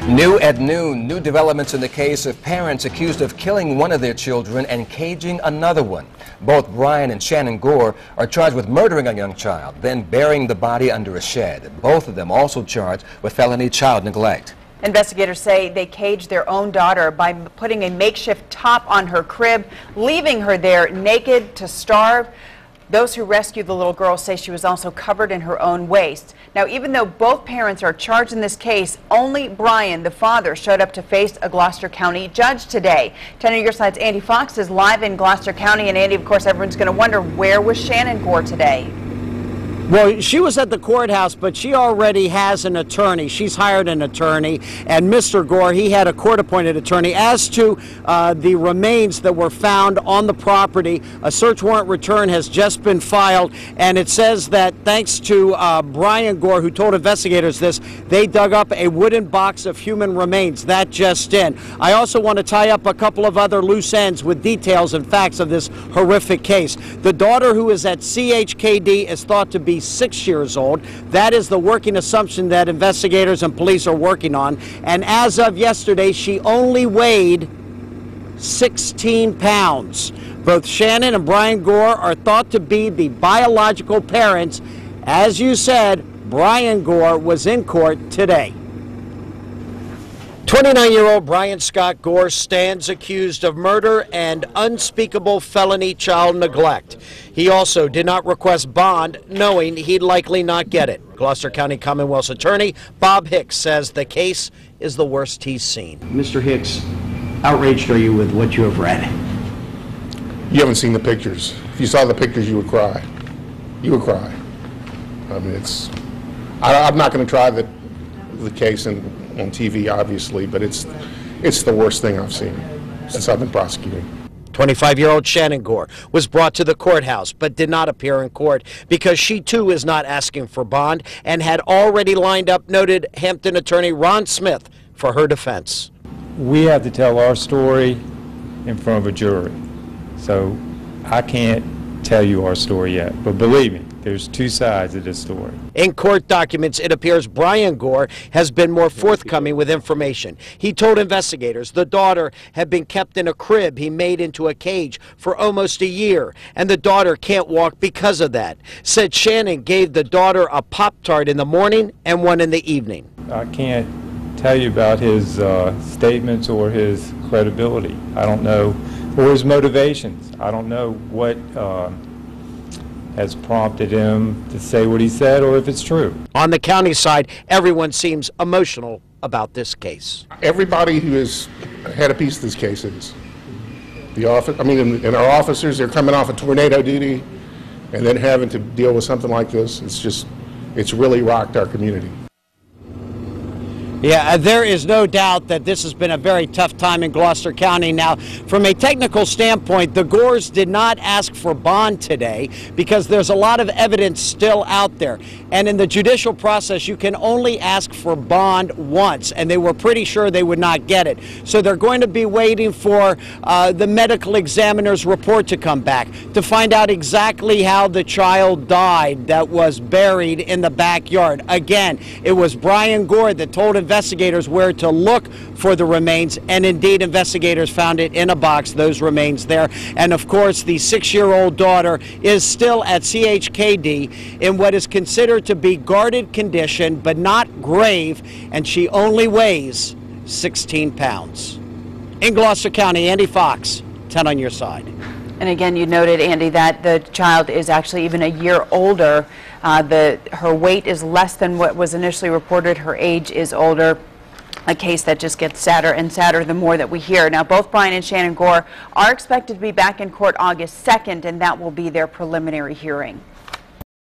New at noon, new developments in the case of parents accused of killing one of their children and caging another one. Both Brian and Shannon Gore are charged with murdering a young child, then burying the body under a shed. Both of them also charged with felony child neglect. Investigators say they caged their own daughter by putting a makeshift top on her crib, leaving her there naked to starve. Those who rescued the little girl say she was also covered in her own waste. Now, even though both parents are charged in this case, only Brian, the father, showed up to face a Gloucester County judge today. 10 on your side's Andy Fox is live in Gloucester County. And Andy, of course, everyone's going to wonder, where was Shannon Gore today? Well, she was at the courthouse, but she already has an attorney. She's hired an attorney, and Mr. Gore, he had a court-appointed attorney. As to the remains that were found on the property, a search warrant return has just been filed, and it says that thanks to Brian Gore, who told investigators this, they dug up a wooden box of human remains. That just in. I also want to tie up a couple of other loose ends with details and facts of this horrific case. The daughter, who is at CHKD, is thought to be 6 years old. That is the working assumption that investigators and police are working on. And as of yesterday, she only weighed 16 pounds. Both Shannon and Brian Gore are thought to be the biological parents. As you said, Brian Gore was in court today. 29-year-old Brian Scott Gore stands accused of murder and unspeakable felony child neglect. He also did not request bond, knowing he'd likely not get it. Gloucester County Commonwealth's attorney, Bob Hicks, says the case is the worst he's seen. Mr. Hicks, outraged are you with what you have read? You haven't seen the pictures. If you saw the pictures, you would cry. You would cry. I mean, I'm not going to try the case on TV, obviously, but it's the worst thing I've seen since I've been prosecuting. 25-year-old Shannon Gore was brought to the courthouse but did not appear in court because she too is not asking for bond and had already lined up noted Hampton attorney Ron Smith for her defense. We have to tell our story in front of a jury, so I can't tell you our story yet, but believe me, there's two sides of this story. In court documents, it appears Brian Gore has been more forthcoming with information. He told investigators the daughter had been kept in a crib he made into a cage for almost a year, and the daughter can't walk because of that. Said Shannon gave the daughter a Pop-Tart in the morning and one in the evening. I can't tell you about his statements or his credibility. I don't know, or his motivations. I don't know what has prompted him to say what he said or if it's true. On the county side, everyone seems emotional about this case. Everybody who has had a piece of this case is. The office, and our officers, they're coming off of tornado duty and then having to deal with something like this. It's really rocked our community. Yeah, there is no doubt that this has been a very tough time in Gloucester County. Now, from a technical standpoint, the Gores did not ask for bond today because there's a lot of evidence still out there. And in the judicial process, you can only ask for bond once, and they were pretty sure they would not get it. So they're going to be waiting for the medical examiner's report to come back to find out exactly how the child died that was buried in the backyard. Again, it was Brian Gore that told investigators where to look for the remains, and indeed investigators found it in a box, those remains there. And of course, the 6-year-old daughter is still at CHKD in what is considered to be guarded condition, but not grave, and she only weighs 16 pounds. In Gloucester County, Andy Fox, 10 on your side. And again, you noted, Andy, that the child is actually even a year older. Her weight is less than what was initially reported. Her age is older. A case that just gets sadder and sadder the more that we hear. Now, both Brian and Shannon Gore are expected to be back in court August 2nd, and that will be their preliminary hearing.